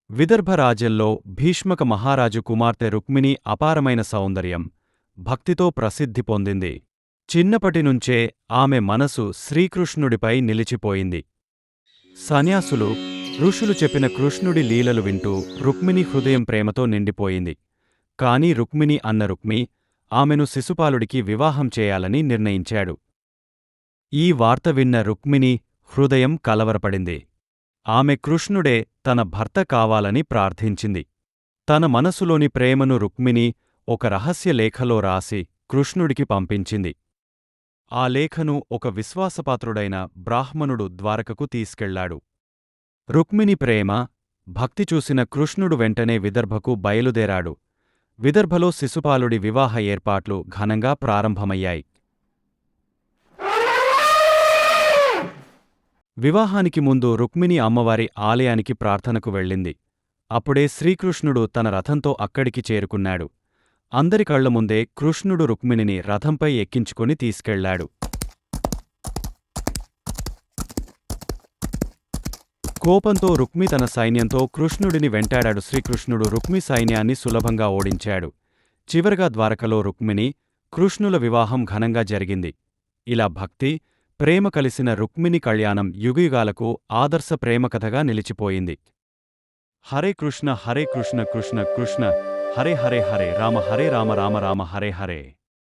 విదర్భరాజ్యంలో భీష్మక మహారాజు కుమార్తె రుక్మిణి అపారమైన సౌందర్యం, భక్తితో ప్రసిద్ధి పొందింది. చిన్నపటినుంచే ఆమె మనసు శ్రీకృష్ణుడిపై నిలిచిపోయింది. సన్యాసులు, ఋషులు చెప్పిన కృష్ణుడి లీలలు వింటూ రుక్మిణి హృదయం ప్రేమతో నిండిపోయింది. కాని రుక్మిణి అన్న రుక్మి ఆమెను శిశుపాలుడికి వివాహం చేయాలని నిర్ణయించాడు. ఈ వార్త విన్న రుక్మిణి హృదయం కలవరపడింది. ఆమె కృష్ణుడే తన భర్త కావాలని ప్రార్థించింది. తన మనసులోని ప్రేమను రుక్మిణి ఒక రహస్య లేఖలో రాసి కృష్ణుడికి పంపించింది. ఆ లేఖను ఒక విశ్వాసపాత్రుడైన బ్రాహ్మణుడు ద్వారకకు తీసుకెళ్లాడు. రుక్మిణి ప్రేమ, భక్తి చూసిన కృష్ణుడు వెంటనే విదర్భకు బయలుదేరాడు. విదర్భలో శిశుపాలుడి వివాహ ఏర్పాట్లు ఘనంగా ప్రారంభమయ్యాయి. వివాహానికి ముందు రుక్మిణి అమ్మవారి ఆలయానికి ప్రార్థనకు వెళ్ళింది. అప్పుడే శ్రీకృష్ణుడు తన రథంతో అక్కడికి చేరుకున్నాడు. అందరి కళ్ల ముందే కృష్ణుడు రుక్మిణిని రథంపై ఎక్కించుకొని తీసుకెళ్లాడు. కోపంతో రుక్మి తన సైన్యంతో కృష్ణుడిని వెంటాడాడు. శ్రీకృష్ణుడు రుక్మి సైన్యాన్ని సులభంగా ఓడించాడు. చివరగా ద్వారకలో రుక్మిణి, కృష్ణుల వివాహం ఘనంగా జరిగింది. ఇలా భక్తి, ప్రేమ కలిసిన రుక్మిణి కళ్యాణం యుగయుగాలకు ఆదర్శ ప్రేమకథగా నిలిచిపోయింది. హరే కృష్ణ కృష్ణ కృష్ణ హరే హరే హరే రామ రామ రామ రామ హరే హరే.